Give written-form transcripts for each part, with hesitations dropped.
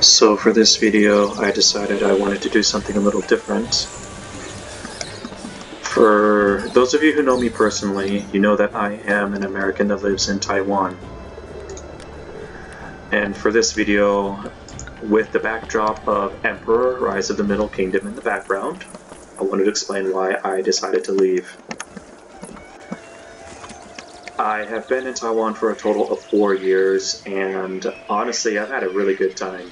So for this video, I decided I wanted to do something a little different. For those of you who know me personally, you know that I am an American that lives in Taiwan. And for this video, with the backdrop of Emperor Rise of the Middle Kingdom in the background, I wanted to explain why I decided to leave. I have been in Taiwan for a total of 4 years, and honestly, I've had a really good time.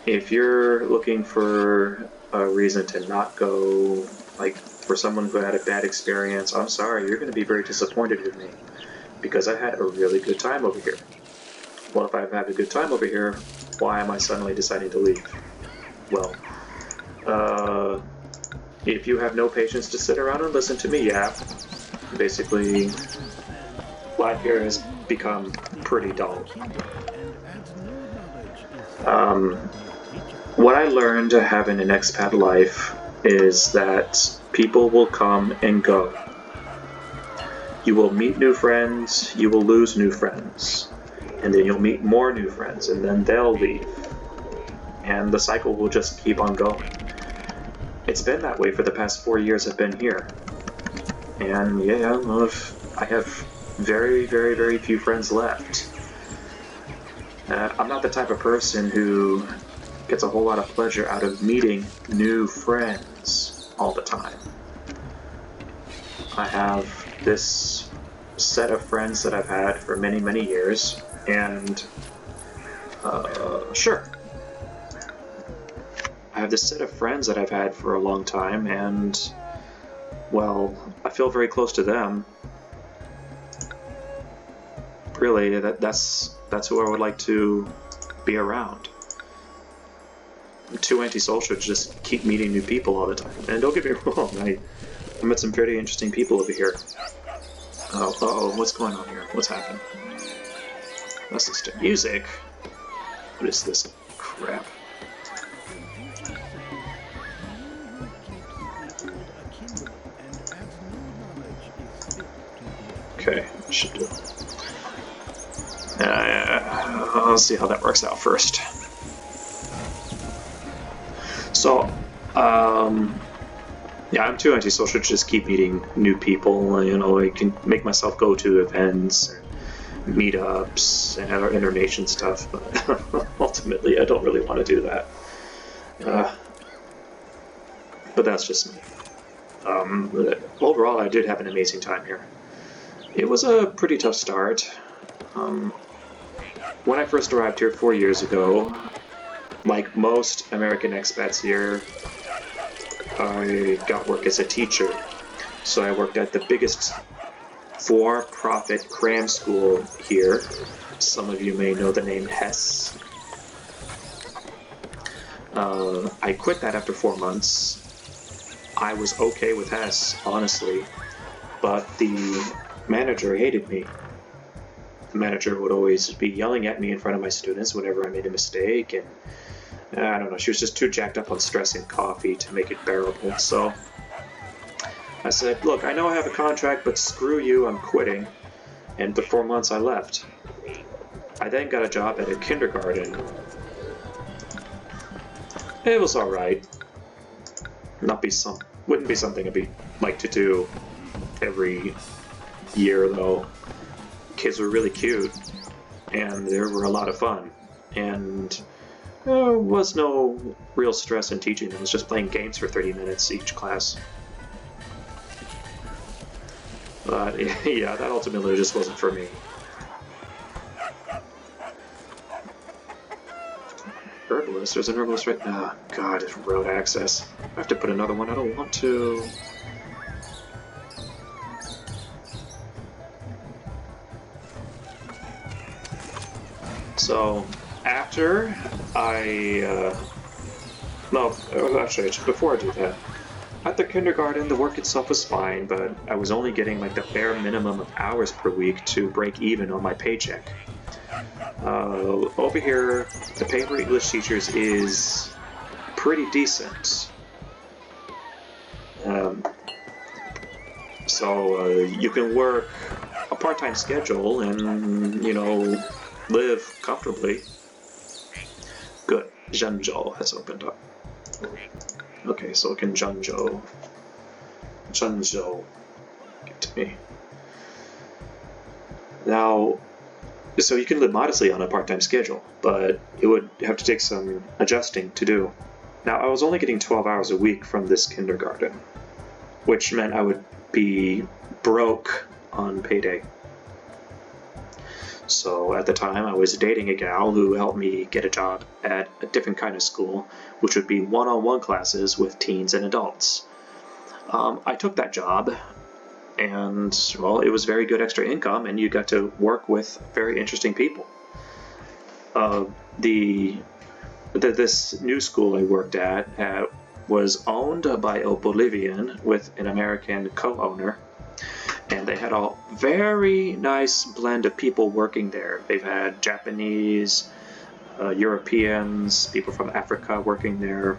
If you're looking for a reason to not go, like for someone who had a bad experience, I'm sorry, you're going to be very disappointed in me, because I had a really good time over here. Well, if I've had a good time over here, why am I suddenly deciding to leave? Well, if you have no patience to sit around and listen to me yap, basically, life here has become pretty dull. What I learned having an expat life is that people will come and go. You will meet new friends, you will lose new friends, and then you'll meet more new friends, and then they'll leave. And the cycle will just keep on going. It's been that way for the past 4 years I've been here. And yeah, I have very, very, very few friends left. I'm not the type of person who gets a whole lot of pleasure out of meeting new friends all the time. I have this set of friends that I've had for many, many years, and sure, I have this set of friends that I've had for a long time, and well, I feel very close to them. Really, that's who I would like to be around. I'm too antisocial to just keep meeting new people all the time. And don't get me wrong, I met some pretty interesting people over here. Oh, what's going on here? What's happened? Let's listen to music. What is this crap? Okay, should do. Let's see how that works out first. So, yeah, I'm too antisocial to just keep meeting new people. You know, I can make myself go to events, meetups, and other internation stuff, but ultimately I don't really want to do that. But that's just me. Overall, I did have an amazing time here. It was a pretty tough start. When I first arrived here 4 years ago, like most American expats here, I got work as a teacher. So I worked at the biggest for-profit cram school here. Some of you may know the name Hess. I quit that after 4 months. I was okay with Hess, honestly, but the manager hated me. The manager would always be yelling at me in front of my students whenever I made a mistake, and I don't know, she was just too jacked up on stress and coffee to make it bearable. So I said, look, I know I have a contract, but screw you, I'm quitting. And after 4 months I left. I then got a job at a kindergarten. It was alright. Wouldn't be something I'd like to do every year though. Kids were really cute, and they were a lot of fun, and there was no real stress in teaching them. It was just playing games for 30 minutes each class. But yeah, that ultimately just wasn't for me. Herbalist, there's an herbalist right now. Oh, God, it's road access. I have to put another one. I don't want to. So, after actually, before I do that, at the kindergarten, the work itself was fine, but I was only getting like the bare minimum of hours per week to break even on my paycheck. Over here, the pay for English teachers is pretty decent. So you can work a part-time schedule and, you know, live comfortably. Zhenzhou has opened up. Okay, so it can Zhenzhou. Zhenzhou. Give to me. Now, so you can live modestly on a part-time schedule, but it would have to take some adjusting to do. Now, I was only getting 12 hours a week from this kindergarten, which meant I would be broke on payday. So at the time, I was dating a gal who helped me get a job at a different kind of school, which would be one-on-one classes with teens and adults. I took that job, and, well, it was very good extra income, and you got to work with very interesting people. This new school I worked at was owned by a Bolivian with an American co-owner, and they had a very nice blend of people working there. They've had Japanese, Europeans, people from Africa working there.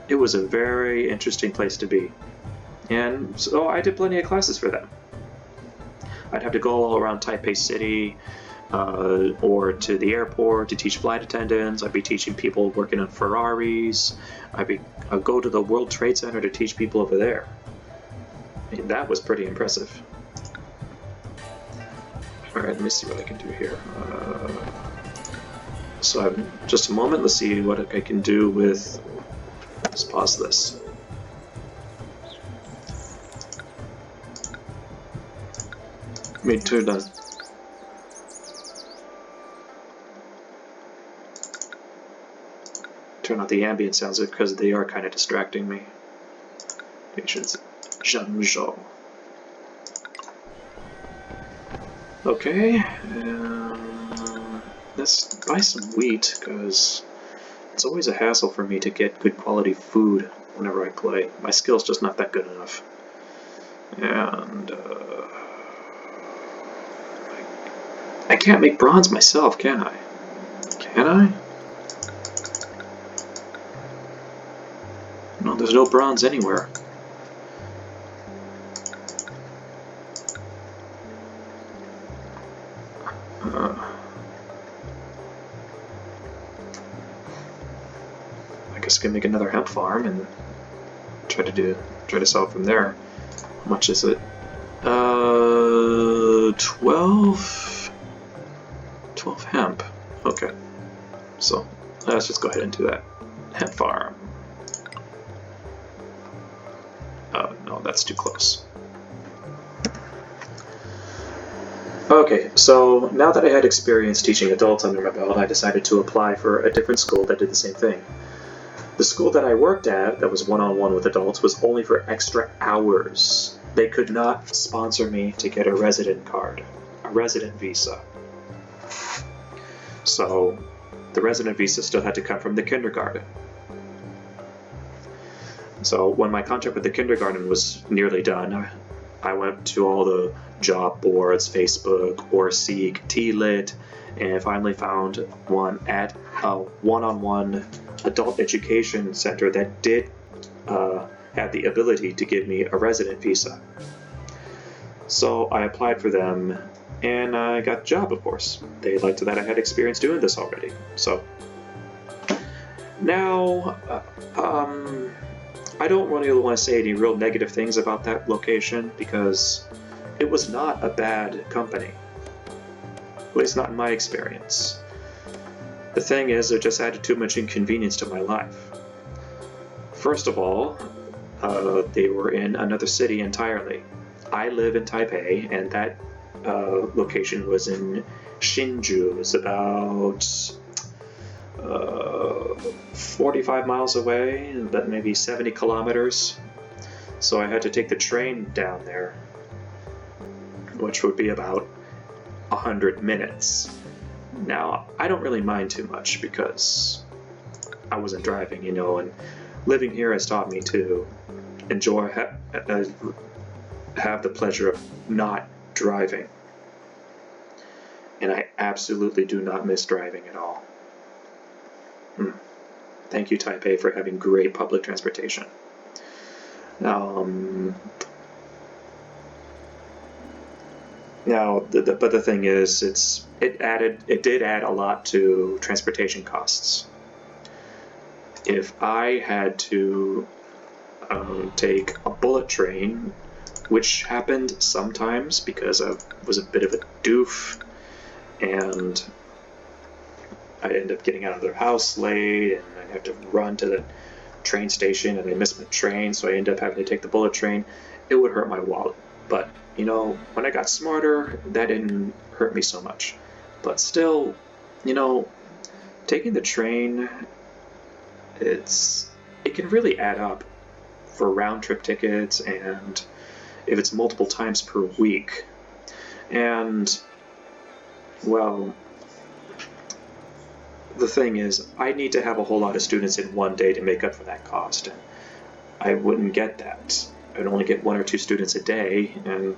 It was a very interesting place to be. And so I did plenty of classes for them. I'd have to go all around Taipei City or to the airport to teach flight attendants. I'd be teaching people working on Ferraris. I'd go to the World Trade Center to teach people over there. I mean, that was pretty impressive. Alright, let me see what I can do here. So just a moment, let's see what I can do with... Let's pause this. Let me turn on... Turn out the ambient sounds because they are kind of distracting me. Patience. Zhenzhou. Okay, let's buy some wheat, because it's always a hassle for me to get good quality food whenever I play. My skill's just not that good enough. And, I can't make bronze myself, can I? Can I? No, there's no bronze anywhere. I guess I can make another hemp farm and try to sell from there. How much is it? 12 hemp. Okay. So let's just go ahead and do that. Hemp farm. No, that's too close. Okay, so now that I had experience teaching adults under my belt, I decided to apply for a different school that did the same thing. The school that I worked at, that was one-on-one with adults, was only for extra hours. They could not sponsor me to get a resident card, a resident visa. So the resident visa still had to come from the kindergarten. So when my contract with the kindergarten was nearly done, I went to all the job boards, Facebook, or Seek, T-Lit, and finally found one at a one-on-one adult education center that did have the ability to give me a resident visa. So I applied for them, and I got the job, of course. They liked that I had experience doing this already. So now, I don't really want to say any real negative things about that location because it was not a bad company, at least not in my experience. The thing is, it just added too much inconvenience to my life. First of all, they were in another city entirely. I live in Taipei, and that location was in Hsinchu. It's about 45 miles away, but maybe 70 kilometers. So I had to take the train down there, which would be about 100 minutes. Now, I don't really mind too much because I wasn't driving, and living here has taught me to enjoy, have the pleasure of not driving. And I absolutely do not miss driving at all. Thank you, Taipei, for having great public transportation. But the thing is, it did add a lot to transportation costs. if I had to take a bullet train, which happened sometimes because I was a bit of a doof, and I'd end up getting out of their house late, and I'd have to run to the train station, and I missed my train, so I end up having to take the bullet train. It would hurt my wallet. But, you know, when I got smarter, that didn't hurt me so much. But still, you know, taking the train, it can really add up for round-trip tickets, and if it's multiple times per week. And, well, the thing is, I need to have a whole lot of students in one day to make up for that cost. And I wouldn't get that. I'd only get 1 or 2 students a day, and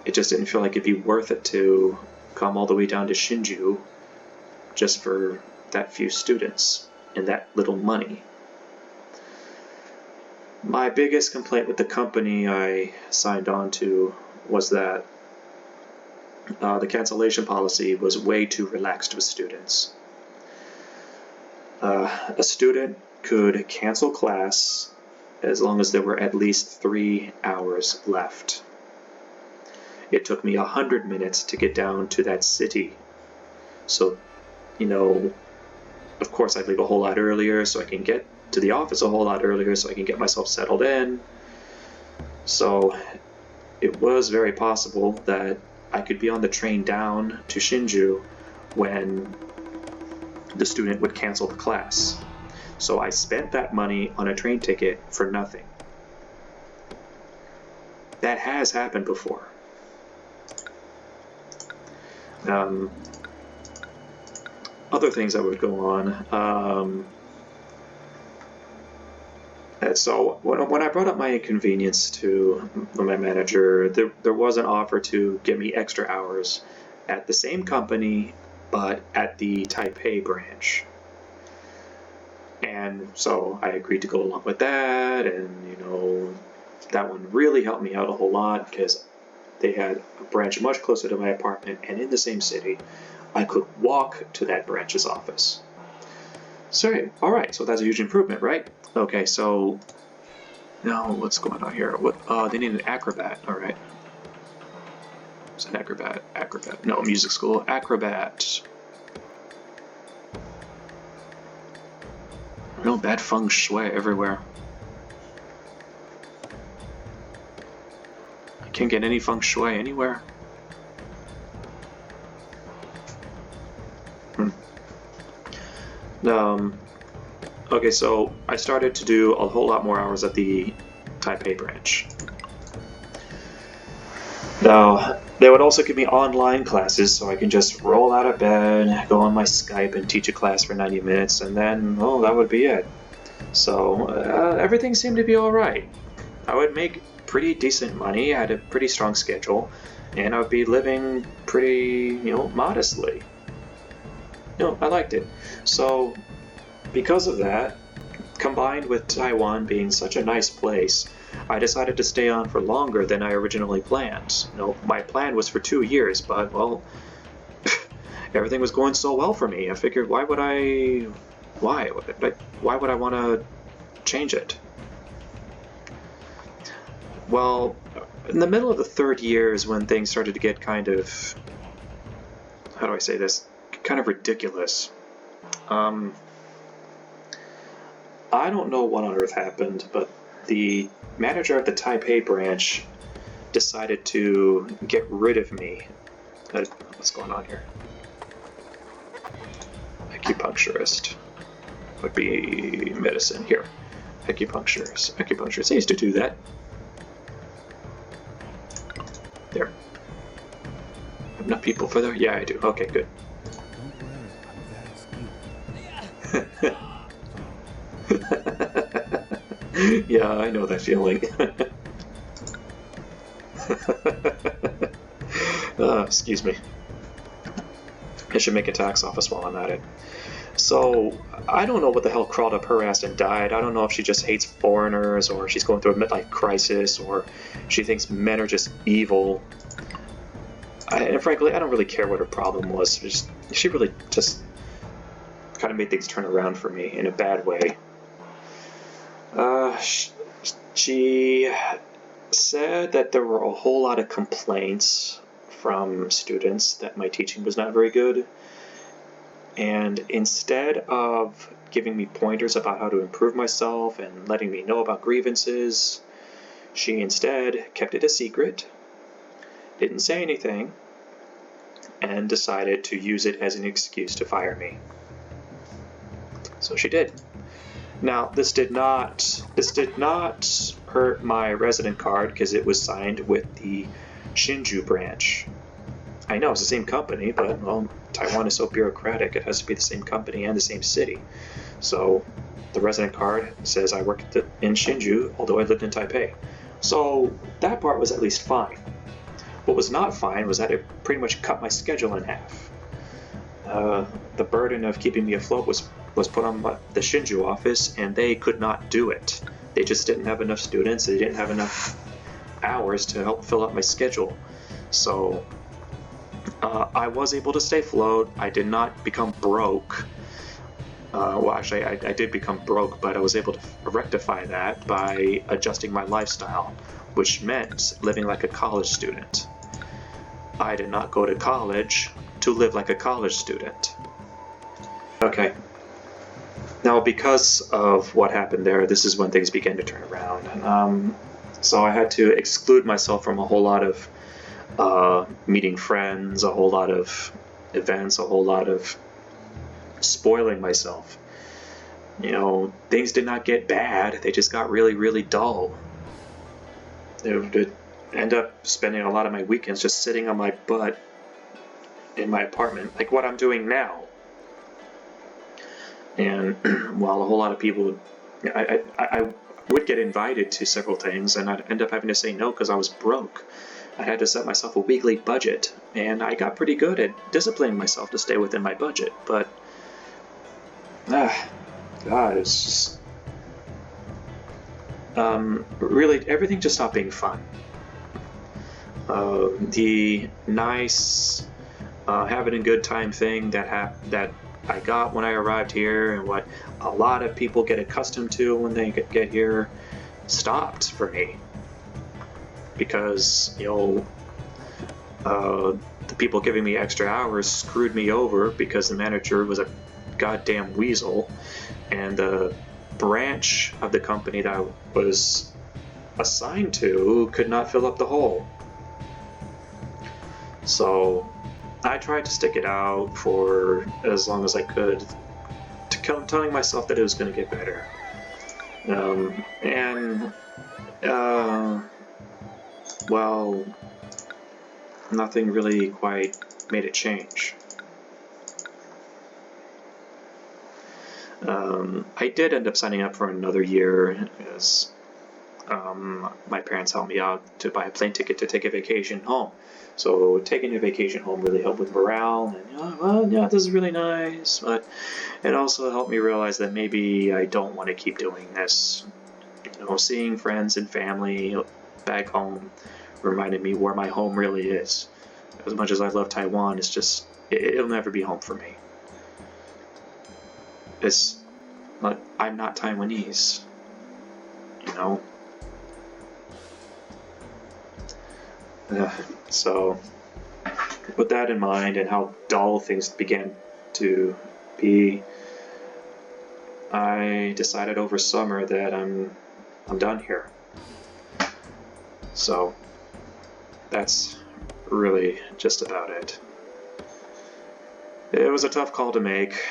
it just didn't feel like it'd be worth it to come all the way down to Shinju just for that few students and that little money. My biggest complaint with the company I signed on to was that the cancellation policy was way too relaxed with students. A student could cancel class as long as there were at least 3 hours left. It took me 100 minutes to get down to that city. So, you know, of course I'd leave a whole lot earlier so I can get to the office a whole lot earlier so I can get myself settled in. So it was very possible that I could be on the train down to Shinju when the student would cancel the class. So I spent that money on a train ticket for nothing. That has happened before. Other things that would go on. So when I brought up my inconvenience to my manager, there was an offer to give me extra hours at the same company, but at the Taipei branch. And so I agreed to go along with that, and you know, that one really helped me out a whole lot because they had a branch much closer to my apartment and in the same city. I could walk to that branch's office. So, alright, so that's a huge improvement, right? Okay, so now what's going on here? They need an acrobat, alright. It's an acrobat. No, music school. Acrobat. Real bad feng shui everywhere. I can't get any feng shui anywhere. Okay, so I started to do a whole lot more hours at the Taipei branch. Now, they would also give me online classes, so I can just roll out of bed, go on my Skype and teach a class for 90 minutes, and then, well, that would be it. So, everything seemed to be alright. I would make pretty decent money, I had a pretty strong schedule, and I would be living pretty, you know, modestly. You know, I liked it. So, because of that, combined with Taiwan being such a nice place, I decided to stay on for longer than I originally planned. You know, my plan was for 2 years, but, well, everything was going so well for me. I figured, why would I want to change it? Well, in the middle of the 3rd year is when things started to get kind of, how do I say this, kind of ridiculous. I don't know what on earth happened, but the manager of the Taipei branch decided to get rid of me. What's going on here? Acupuncturist. Would be medicine. Here. Acupuncturist. Acupuncturist. I used to do that. There. Have enough people for there? Yeah, I do. Okay, good. Yeah, I know that feeling. Excuse me. I should make a tax office while I'm at it. So, I don't know what the hell crawled up her ass and died. I don't know if she just hates foreigners, or she's going through a midlife crisis, or she thinks men are just evil. And frankly, I don't really care what her problem was. She really just kind of made things turn around for me in a bad way. She said that there were a whole lot of complaints from students that my teaching was not very good, and instead of giving me pointers about how to improve myself and letting me know about grievances, she instead kept it a secret, didn't say anything, and decided to use it as an excuse to fire me. So she did. Now, this did not hurt my resident card because it was signed with the Hsinchu branch. I know it's the same company, but well, Taiwan is so bureaucratic, it has to be the same company and the same city. So the resident card says I work in Hsinchu, although I lived in Taipei. So that part was at least fine. What was not fine was that it pretty much cut my schedule in half. The burden of keeping me afloat was put on the Hsinchu office, and they could not do it. They just didn't have enough students. They didn't have enough hours to help fill up my schedule. So I was able to stay afloat. I did not become broke. Well, actually, I did become broke, but I was able to rectify that by adjusting my lifestyle, which meant living like a college student. I did not go to college to live like a college student. Okay. Now, because of what happened there, this is when things began to turn around. So I had to exclude myself from a whole lot of meeting friends, a whole lot of events, a whole lot of spoiling myself. You know, things did not get bad, they just got really, really dull. I would end up spending a lot of my weekends just sitting on my butt in my apartment, like what I'm doing now. And while a whole lot of people, I would get invited to several things, and I'd end up having to say no because I was broke. I had to set myself a weekly budget, and I got pretty good at disciplining myself to stay within my budget. But, God, it's just really everything just stopped being fun. The nice having a good time thing that I got when I arrived here, and what a lot of people get accustomed to when they get here, stopped for me. Because, you know, the people giving me extra hours screwed me over because the manager was a goddamn weasel, and the branch of the company that I was assigned to could not fill up the hole. So I tried to stick it out for as long as I could, telling myself that it was going to get better. Well, nothing really quite made it change. I did end up signing up for another year because my parents helped me out to buy a plane ticket to take a vacation home. So taking a vacation home really helped with morale, and well, yeah, this is really nice, but it also helped me realize that maybe I don't want to keep doing this. You know, seeing friends and family back home reminded me where my home really is. As much as I love Taiwan, it's just, it'll never be home for me. It's like, I'm not Taiwanese, you know? So, with that in mind and how dull things began to be, I decided over summer that I'm done here. So, that's really just about it. It was a tough call to make.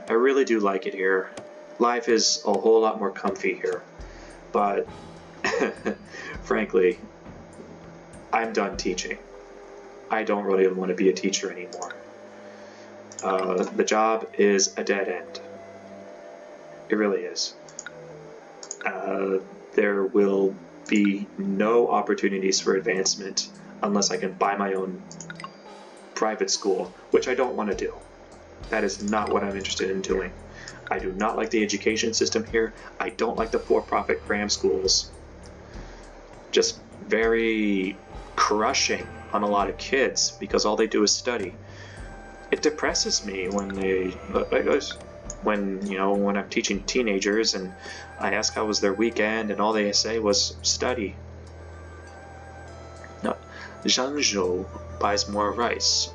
I really do like it here. Life is a whole lot more comfy here. But, frankly, I'm done teaching. I don't really want to be a teacher anymore. The job is a dead end. It really is. There will be no opportunities for advancement unless I can buy my own private school, which I don't want to do. That is not what I'm interested in doing. I do not like the education system here. I don't like the for-profit cram schools. Just very crushing on a lot of kids because all they do is study. It depresses me when they when, you know, when I'm teaching teenagers and I ask how was their weekend and all they say was study. No, Zhangzhou buys more rice.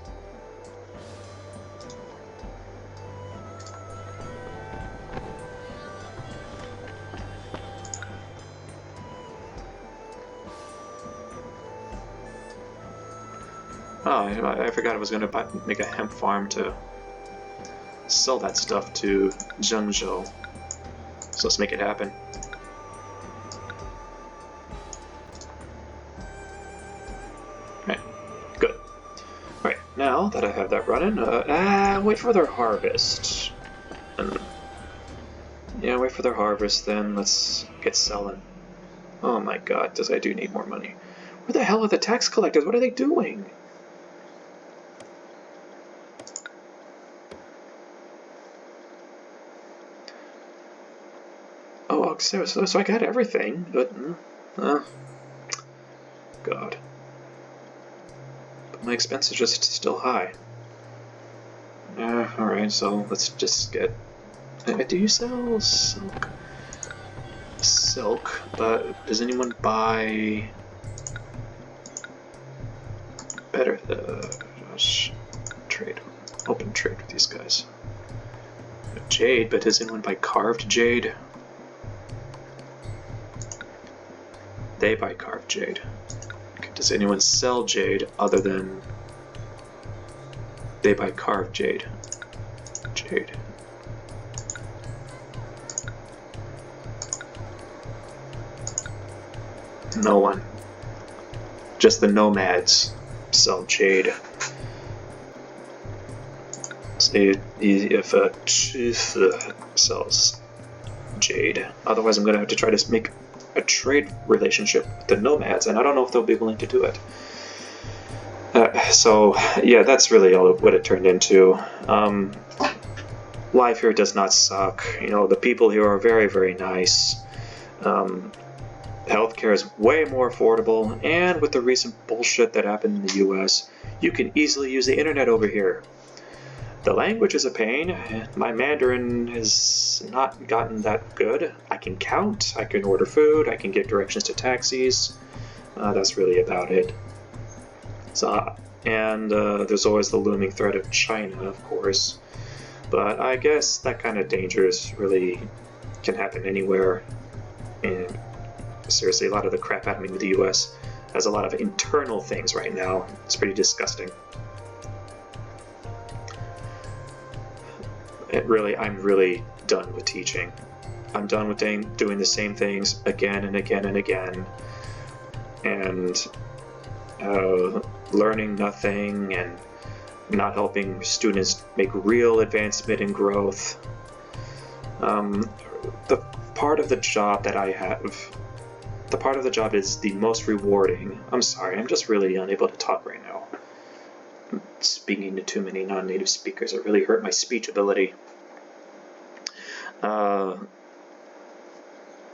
Oh, I forgot I was going to make a hemp farm to sell that stuff to Zhengzhou. So let's make it happen. Right, good. Alright, now that I have that running, wait for their harvest. Yeah, wait for their harvest, then let's get selling. Oh my god, I do need more money. Where the hell are the tax collectors? What are they doing? Oh, so I got everything, but God. But my expense is just still high. Alright, so let's just get... do you sell silk? Silk, but does anyone buy... better trade, open trade with these guys. Jade, but does anyone buy carved jade? They buy carved jade. Does anyone sell jade other than they buy carved jade? Jade. No one. Just the nomads sell jade. See if a chief sells jade. Otherwise, I'm going to have to try to make a trade relationship with the nomads, and I don't know if they'll be willing to do it. So, yeah, that's really all what it turned into. Life here does not suck. You know, the people here are very, very nice. Healthcare is way more affordable, and with the recent bullshit that happened in the US, you can easily use the internet over here. The language is a pain. My Mandarin has not gotten that good. I can count, I can order food, I can get directions to taxis. That's really about it. So, and there's always the looming threat of China, of course. But I guess that kind of danger really can happen anywhere. And seriously, a lot of the crap happening with the US has a lot of internal things right now. It's pretty disgusting. I'm really done with teaching. I'm done with doing the same things again and again and again, and learning nothing and not helping students make real advancement and growth. The part of the job that I have, the part of the job is the most rewarding. I'm sorry, I'm just really unable to talk right now. Speaking to too many non-native speakers, it really hurt my speech ability.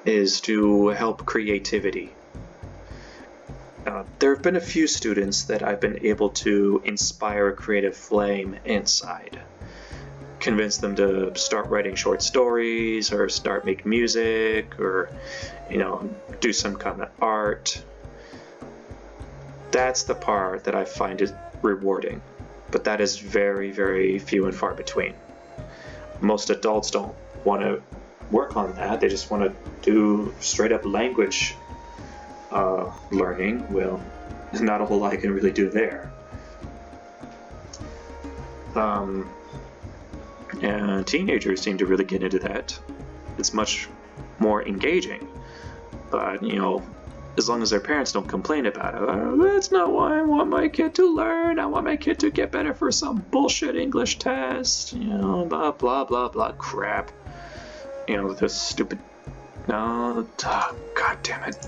Is to help creativity. There have been a few students that I've been able to inspire a creative flame inside. Convince them to start writing short stories, or start making music, or, you know, do some kind of art. That's the part that I find is rewarding, but that is very, very few and far between. Most adults don't want to work on that. They just want to do straight up language learning. Well, there's not a whole lot I can really do there. And teenagers seem to really get into that. It's much more engaging. But, you know, as long as their parents don't complain about it, that's not what I want my kid to learn. I want my kid to get better for some bullshit English test. You know, blah, blah, blah, blah, crap. You know, this stupid... No, god damn it.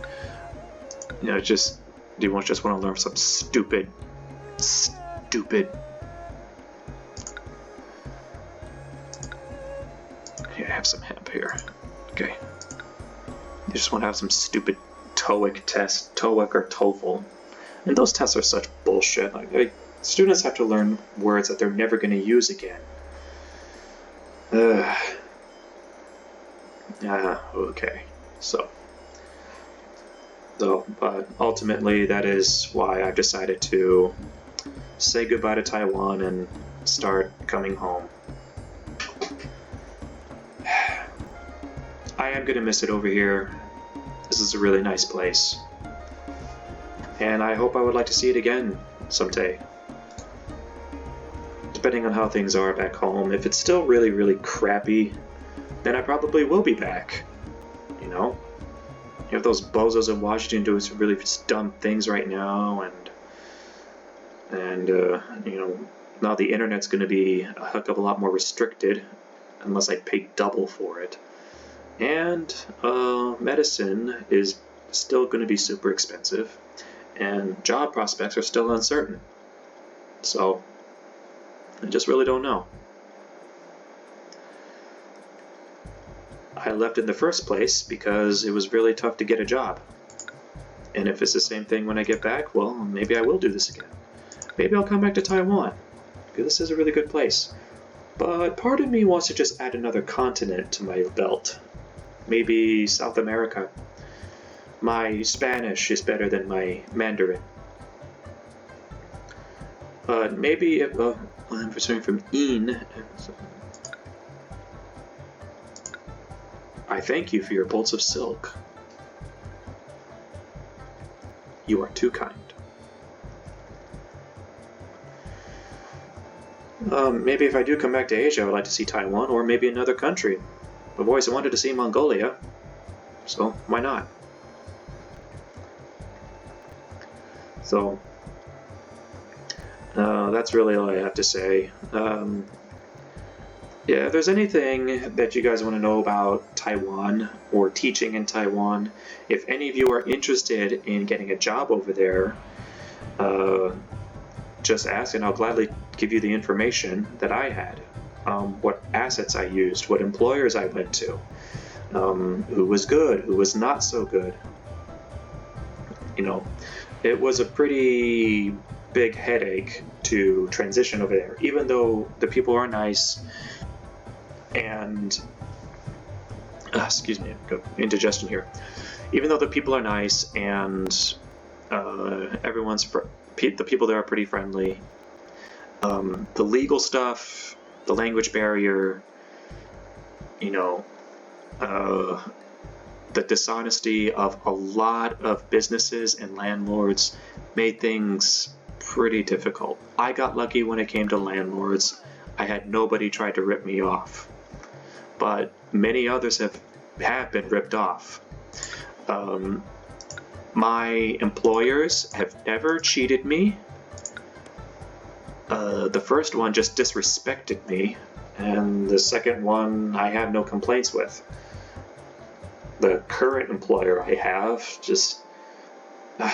You know, just... Do you just want to learn some stupid... Yeah, I have some hemp here. Okay. You just want to have some stupid TOEIC test, TOEIC or TOEFL. And those tests are such bullshit. Like, students have to learn words that they're never going to use again. Okay. But ultimately, that is why I've decided to say goodbye to Taiwan and start coming home. I am gonna miss it over here. This is a really nice place. And I hope I would like to see it again someday. Depending on how things are back home. If it's still really, really crappy, then I probably will be back. You know? You have those bozos in Washington doing some really dumb things right now, and you know, now the internet's going to be a heck of a lot more restricted unless I pay double for it. And medicine is still going to be super expensive, and job prospects are still uncertain. So I just really don't know. I left in the first place because it was really tough to get a job. And if it's the same thing when I get back, well, maybe I will do this again. Maybe I'll come back to Taiwan, because this is a really good place. But part of me wants to just add another continent to my belt. Maybe South America. My Spanish is better than my Mandarin. Maybe if, I'm returning from In. I thank you for your bolts of silk. You are too kind. Maybe if I do come back to Asia, I would like to see Taiwan, or maybe another country. I've always wanted to see Mongolia, so why not? So, that's really all I have to say. Yeah, if there's anything that you guys want to know about Taiwan or teaching in Taiwan, if any of you are interested in getting a job over there, just ask and I'll gladly give you the information that I had. What assets I used, what employers I went to, who was good, who was not so good. You know, it was a pretty big headache to transition over there, even though the people are nice and excuse me, indigestion here. Even though the people are nice and the people there are pretty friendly, the legal stuff, the language barrier, you know, the dishonesty of a lot of businesses and landlords made things pretty difficult. I got lucky when it came to landlords. I had nobody try to rip me off, but many others have been ripped off. My employers have never cheated me. The first one just disrespected me, and the second one I have no complaints with. The current employer I have just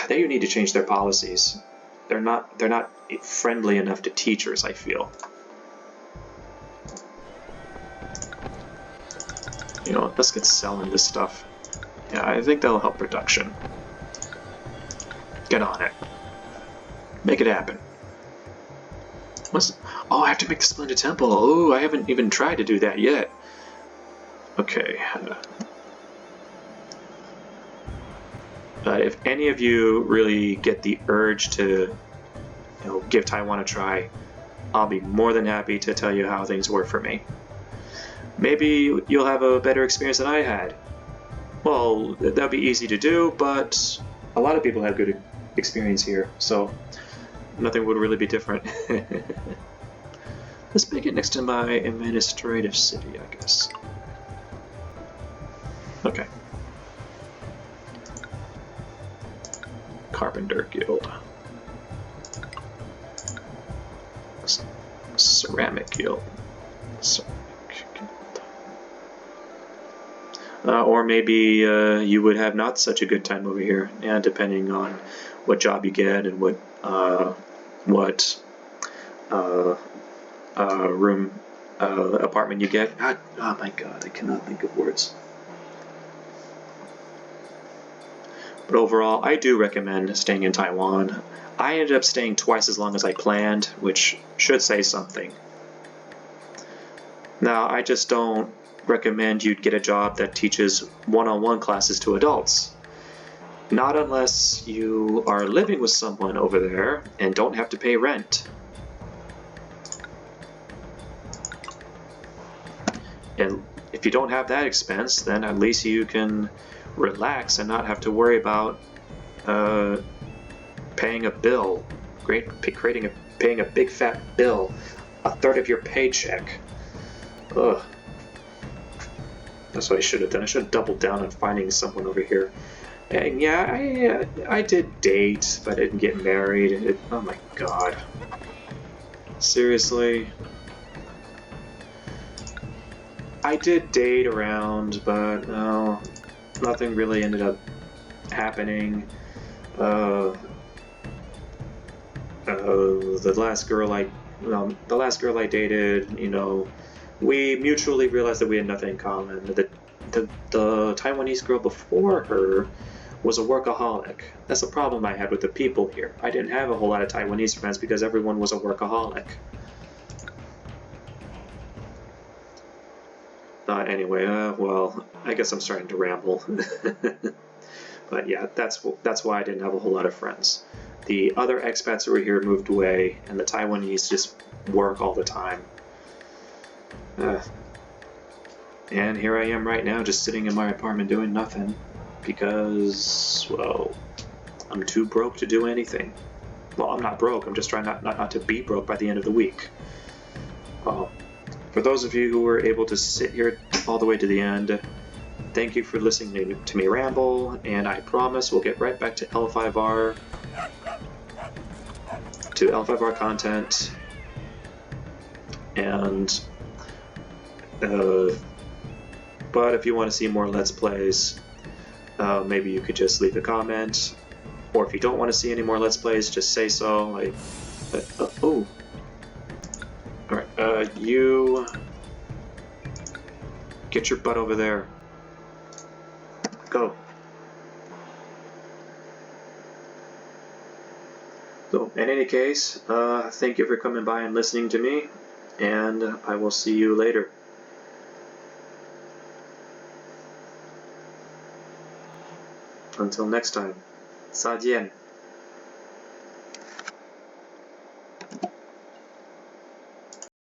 they need to change their policies. They're not friendly enough to teachers, I feel. You know, let's get selling this stuff. Yeah, I think that'll help production. Get on it. Make it happen. Oh, I have to make the Splendid Temple. Oh, I haven't even tried to do that yet. Okay. If any of you really get the urge to, give Taiwan a try, I'll be more than happy to tell you how things work for me. Maybe you'll have a better experience than I had. Well, that'll be easy to do, but a lot of people have good experience here, so nothing would really be different. Let's make it next to my administrative city, I guess. Okay. Carpenter Guild. Ceramic Guild. Or maybe you would have not such a good time over here, and depending on what job you get and what apartment you get. God, oh my God, I cannot think of words. But overall, I do recommend staying in Taiwan. I ended up staying twice as long as I planned, which should say something. Now, I just don't recommend you get a job that teaches one-on-one classes to adults. Not unless you are living with someone over there and don't have to pay rent. And if you don't have that expense, then at least you can relax and not have to worry about paying a bill, paying a big fat bill, a third of your paycheck. Ugh. That's what I should have done. I should have doubled down on finding someone over here. And yeah, I did date, but I didn't get married. Oh my god. Seriously? I did date around, but no, nothing really ended up happening. The last girl I dated, you know, we mutually realized that we had nothing in common. The Taiwanese girl before her was a workaholic. That's the problem I had with the people here. I didn't have a whole lot of Taiwanese friends because everyone was a workaholic. Anyway, well, I guess I'm starting to ramble. But yeah, that's why I didn't have a whole lot of friends. The other expats who were here moved away, and the Taiwanese just work all the time. And here I am right now, just sitting in my apartment doing nothing, because, well, I'm too broke to do anything. Well, I'm not broke, I'm just trying not to be broke by the end of the week. Well, for those of you who were able to sit here all the way to the end, thank you for listening to me ramble, and I promise we'll get right back to L5R content. And but if you want to see more Let's Plays, maybe you could just leave a comment, or if you don't want to see any more Let's Plays, just say so. Like, oh, all right, you get your butt over there. Go. So, in any case, thank you for coming by and listening to me, and I will see you later. Until next time, 再见.